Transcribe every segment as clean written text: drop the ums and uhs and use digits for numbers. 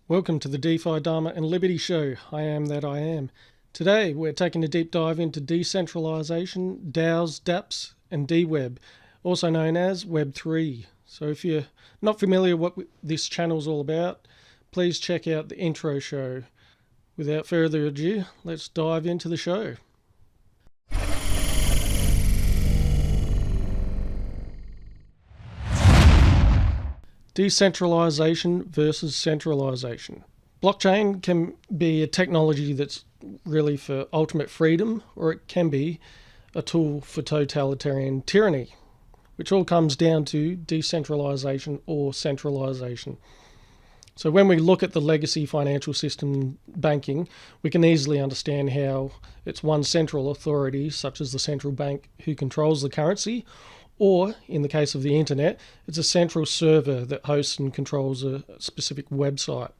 Welcome to the DeFi Dharma and Liberty Show. I am that I am. Today we're taking a deep dive into decentralization, DAOs, DApps and Dweb, also known as Web3. So if you're not familiar with what this channel's all about, please check out the intro show. Without further ado, let's dive into the show. Decentralization versus centralization. Blockchain can be a technology that's really for ultimate freedom, or it can be a tool for totalitarian tyranny, which all comes down to decentralization or centralization. So when we look at the legacy financial system banking, we can easily understand how it's one central authority, such as the central bank, who controls the currency, or, in the case of the internet, it's a central server that hosts and controls a specific website.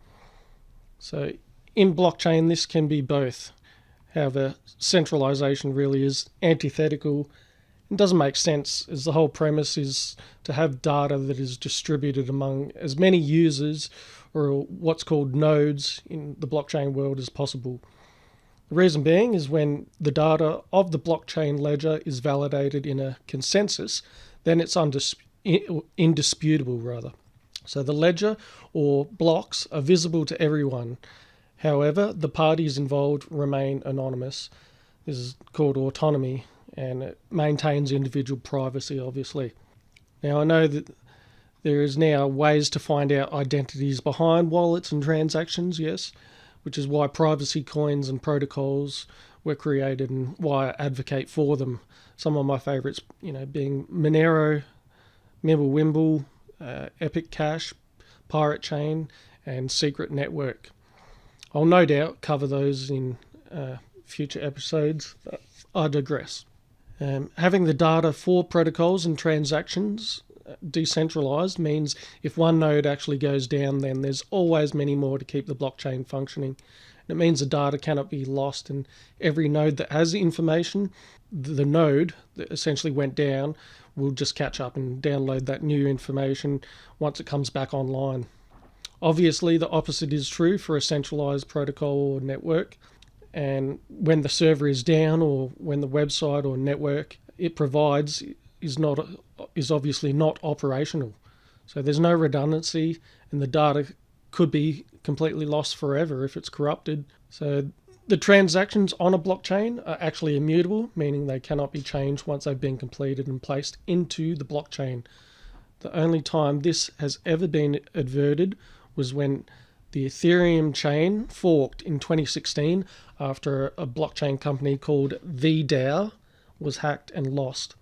So in blockchain, this can be both. However, centralization really is antithetical and doesn't make sense, as the whole premise is to have data that is distributed among as many users, or what's called nodes in the blockchain world, as possible. The reason being is when the data of the blockchain ledger is validated in a consensus, then it's indisputable. So the ledger or blocks are visible to everyone. However, the parties involved remain anonymous. This is called autonomy, and it maintains individual privacy, obviously. Now, I know that there is now ways to find out identities behind wallets and transactions, yes, which is why privacy coins and protocols were created and why I advocate for them. Some of my favourites, being Monero, Mimblewimble, Epic Cash, Pirate Chain, and Secret Network. I'll no doubt cover those in future episodes, but I digress. Having the data for protocols and transactions decentralized means if one node actually goes down, then there's always many more to keep the blockchain functioning. It means the data cannot be lost, and every node that has information, the node that essentially went down will just catch up and download that new information once it comes back online. Obviously, the opposite is true for a centralized protocol or network, and when the server is down or when the website or network it provides is obviously not operational. So there's no redundancy, and the data could be completely lost forever if it's corrupted. So the transactions on a blockchain are actually immutable, meaning they cannot be changed once they've been completed and placed into the blockchain. The only time this has ever been averted was when the Ethereum chain forked in 2016 after a blockchain company called the DAO was hacked and lost.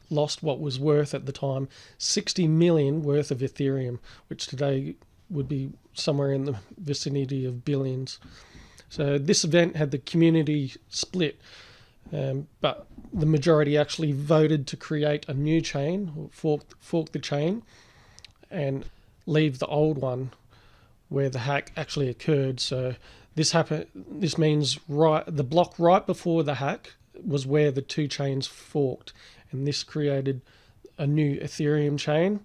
Lost what was worth at the time 60 million worth of Ethereum, which today would be somewhere in the vicinity of billions. So this event had the community split, but the majority actually voted to create a new chain, or fork the chain, and leave the old one where the hack actually occurred. So this means the block right before the hack was where the two chains forked, and this created a new Ethereum chain,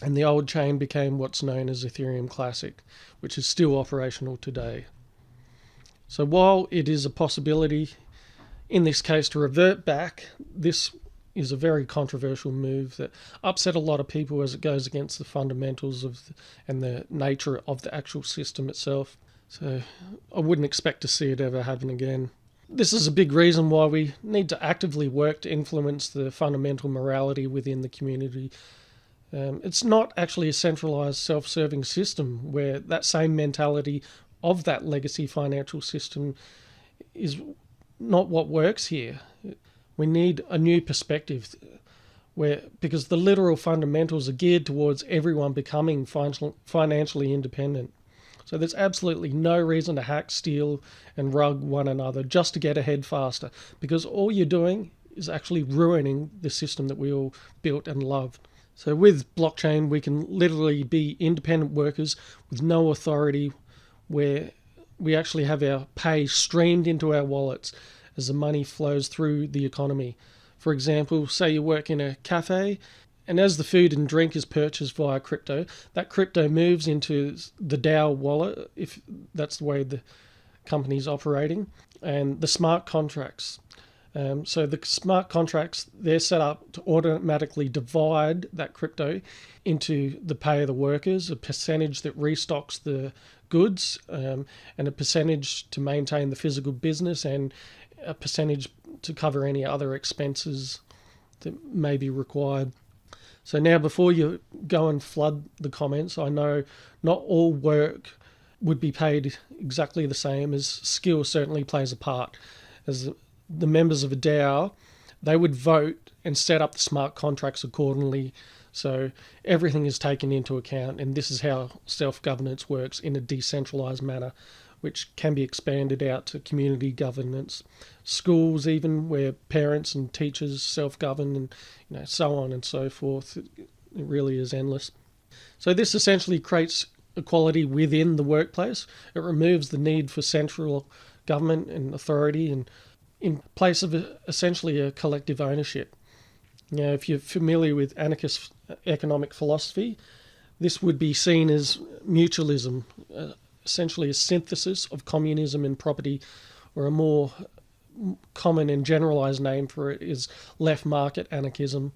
and the old chain became what's known as Ethereum Classic, which is still operational today. So while it is a possibility in this case to revert back, this is a very controversial move that upset a lot of people, as it goes against the fundamentals and the nature of the actual system itself. So I wouldn't expect to see it ever happen again. This is a big reason why we need to actively work to influence the fundamental morality within the community. It's not actually a centralized self-serving system where that same mentality of that legacy financial system is not what works here. We need a new perspective because the literal fundamentals are geared towards everyone becoming financially independent. So there's absolutely no reason to hack, steal, and rug one another just to get ahead faster, because all you're doing is actually ruining the system that we all built and loved. So with blockchain, we can literally be independent workers with no authority, where we actually have our pay streamed into our wallets as the money flows through the economy. For example, say you work in a cafe And as the food and drink is purchased via crypto, that crypto moves into the DAO wallet, if that's the way the company's operating, and the smart contracts. So the smart contracts, they're set up to automatically divide that crypto into the pay of the workers, a percentage that restocks the goods, and a percentage to maintain the physical business, and a percentage to cover any other expenses that may be required. So now, before you go and flood the comments, I know not all work would be paid exactly the same, as skill certainly plays a part. As the members of a DAO, they would vote and set up the smart contracts accordingly. So everything is taken into account, and this is how self-governance works in a decentralized manner, which can be expanded out to community governance, schools even, where parents and teachers self-govern, and so on and so forth. It really is endless. So this essentially creates equality within the workplace. It removes the need for central government and authority, and in place of essentially a collective ownership. If you're familiar with anarchist economic philosophy, this would be seen as mutualism, essentially a synthesis of communism and property, or a more common and generalized name for it is left market anarchism.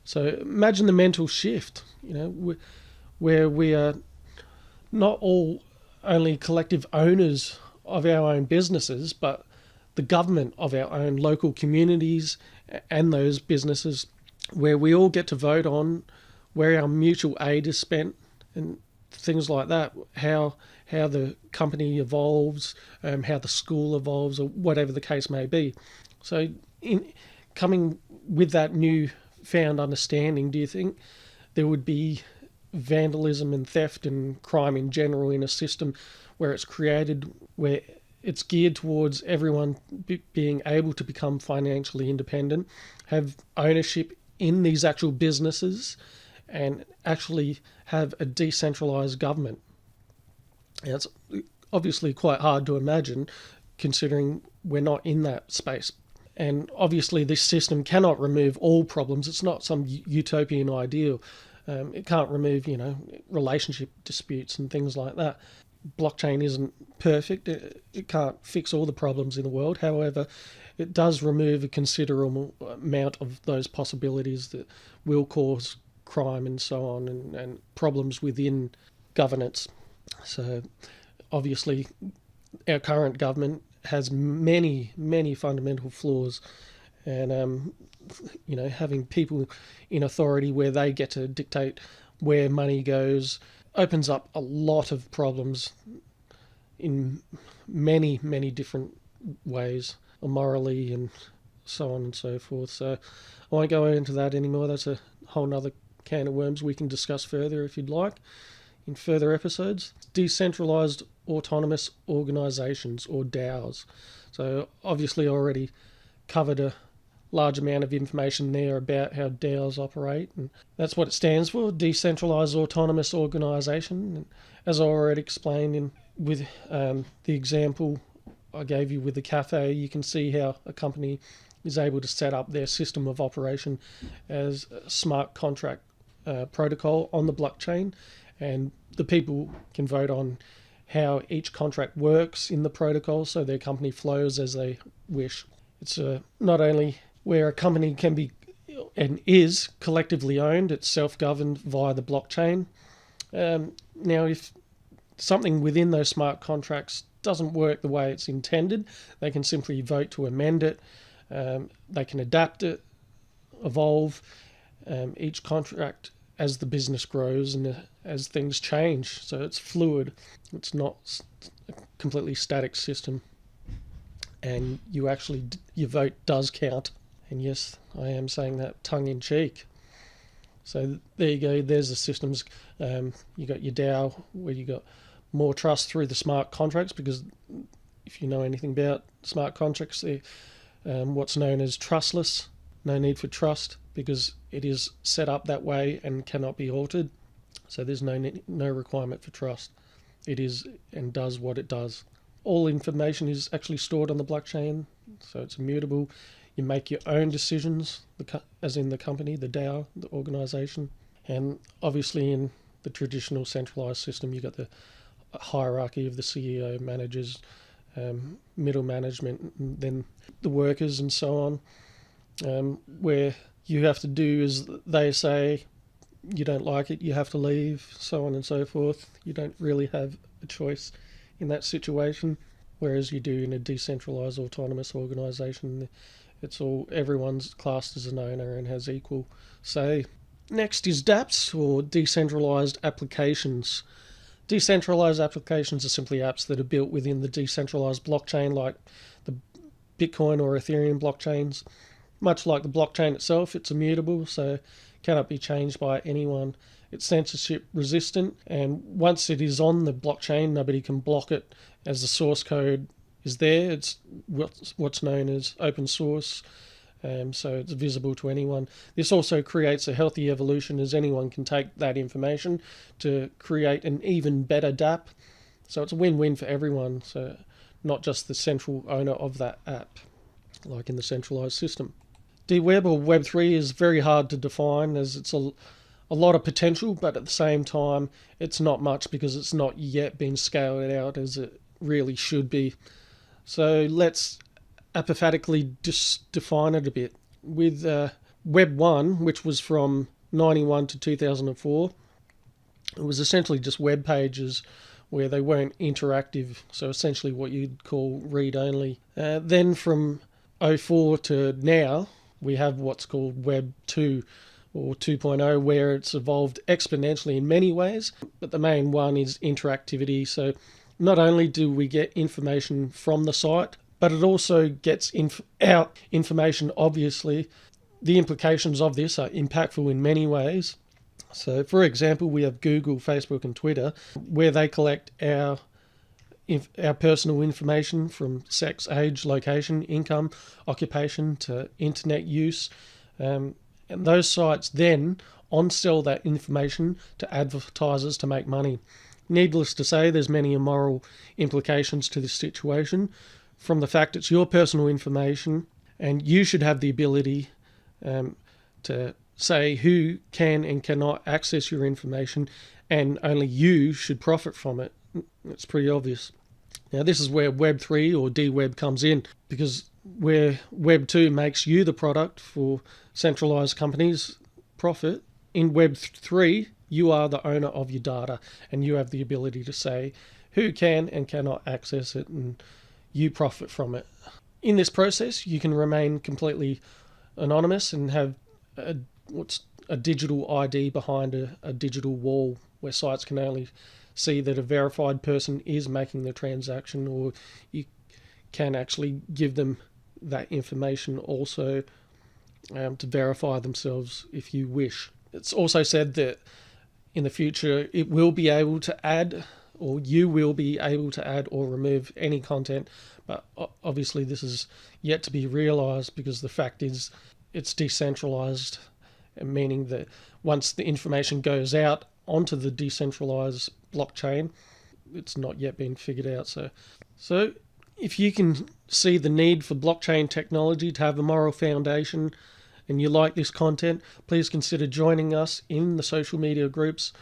So imagine the mental shift, where we are not all only collective owners of our own businesses, but the government of our own local communities and those businesses, where we all get to vote on where our mutual aid is spent and things like that, how the company evolves, how the school evolves, or whatever the case may be. So in coming with that new found understanding, do you think there would be vandalism and theft and crime in general in a system where it's created, where it's geared towards everyone being able to become financially independent, have ownership in these actual businesses, and actually have a decentralized government? And it's obviously quite hard to imagine, considering we're not in that space. And obviously this system cannot remove all problems. It's not some utopian ideal. It can't remove, relationship disputes and things like that. Blockchain isn't perfect. It can't fix all the problems in the world. However, it does remove a considerable amount of those possibilities that will cause crime and so on, and problems within governance. So obviously our current government has many, many fundamental flaws, and having people in authority where they get to dictate where money goes opens up a lot of problems in many, many different ways, morally and so on and so forth. So I won't go into that anymore. That's a whole nother can of worms we can discuss further if you'd like in further episodes. Decentralized autonomous organizations, or DAOs. So obviously I already covered a large amount of information there about how DAOs operate, and that's what it stands for, Decentralized Autonomous Organization. And as I already explained with the example I gave you with the cafe, you can see how a company is able to set up their system of operation as a smart contract protocol on the blockchain, and the people can vote on how each contract works in the protocol, so their company flows as they wish. It's not only where a company can be and is collectively owned, it's self-governed via the blockchain. Now, if something within those smart contracts doesn't work the way it's intended, they can simply vote to amend it. They can adapt it, evolve each contract as the business grows and as things change. So it's fluid. It's not a completely static system. And your vote does count. And yes, I am saying that tongue-in-cheek. So there you go. There's the systems. You got your DAO, where you got more trust through the smart contracts, because if you know anything about smart contracts, they're what's known as trustless. No need for trust, because it is set up that way and cannot be altered. So there's no requirement for trust. It is and does what it does. All information is actually stored on the blockchain, so it's immutable. You make your own decisions, as in the company, the DAO, the organization. And obviously in the traditional centralized system, you've got the hierarchy of the CEO, managers, middle management, and then the workers and so on, where you have to do as they say. You don't like it, you have to leave, so on and so forth. You don't really have a choice in that situation, whereas you do in a decentralized autonomous organization. It's all, everyone's classed as an owner and has equal say. Next is DApps, or decentralized applications. Decentralized applications are simply apps that are built within the decentralized blockchain, like the Bitcoin or Ethereum blockchains. Much like the blockchain itself, it's immutable, so cannot be changed by anyone. It's censorship resistant, and once it is on the blockchain, nobody can block it, as the source code is there. It's what's known as open source, so it's visible to anyone. This also creates a healthy evolution, as anyone can take that information to create an even better DApp. So it's a win-win for everyone, so not just the central owner of that app, like in the centralized system. Dweb or Web3 is very hard to define, as it's a lot of potential, but at the same time it's not much, because it's not yet been scaled out as it really should be. So let's apathetically just define it a bit. With Web 1, which was from 91 to 2004, it was essentially just web pages where they weren't interactive, so essentially what you'd call read-only. Then from 04 to now, we have what's called Web 2 or 2.0, where it's evolved exponentially in many ways, but the main one is interactivity. So not only do we get information from the site, but it also gets out information, obviously. The implications of this are impactful in many ways. So, for example, we have Google, Facebook and Twitter, where they collect our personal information, from sex, age, location, income, occupation to internet use. And those sites then on-sell that information to advertisers to make money. Needless to say, there's many immoral implications to this situation, from the fact it's your personal information, and you should have the ability to say who can and cannot access your information, and only you should profit from it. It's pretty obvious. Now, this is where Web 3 or Dweb comes in, because where Web 2 makes you the product for centralized companies' profit, in Web 3, you are the owner of your data, and you have the ability to say who can and cannot access it, and you profit from it. In this process, you can remain completely anonymous and have what's a digital ID behind a digital wall, where sites can only see that a verified person is making the transaction, or you can actually give them that information also to verify themselves if you wish. It's also said that in the future it will be able to add, or you will be able to add or remove any content, but obviously this is yet to be realized, because the fact is it's decentralized, meaning that once the information goes out onto the decentralized blockchain, it's not yet been figured out. So if you can see the need for blockchain technology to have a moral foundation, and you like this content, please consider joining us in the social media groups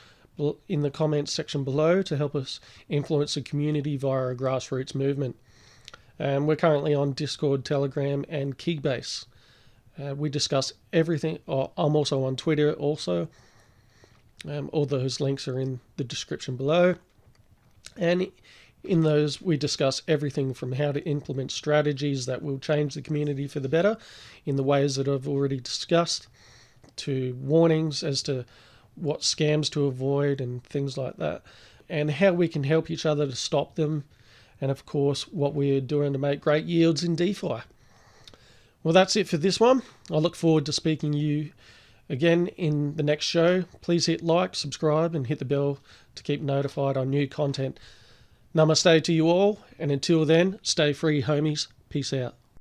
in the comments section below to help us influence the community via a grassroots movement. We're currently on Discord, Telegram and Keybase. We discuss everything. I'm also on Twitter also. All those links are in the description below. And in those, we discuss everything from how to implement strategies that will change the community for the better in the ways that I've already discussed, to warnings as to what scams to avoid and things like that, and how we can help each other to stop them, and of course what we're doing to make great yields in DeFi. Well, that's it for this one. I look forward to speaking to you again in the next show. Please hit like, subscribe and hit the bell to keep notified on new content. Namaste to you all, and until then, stay free, homies. Peace out.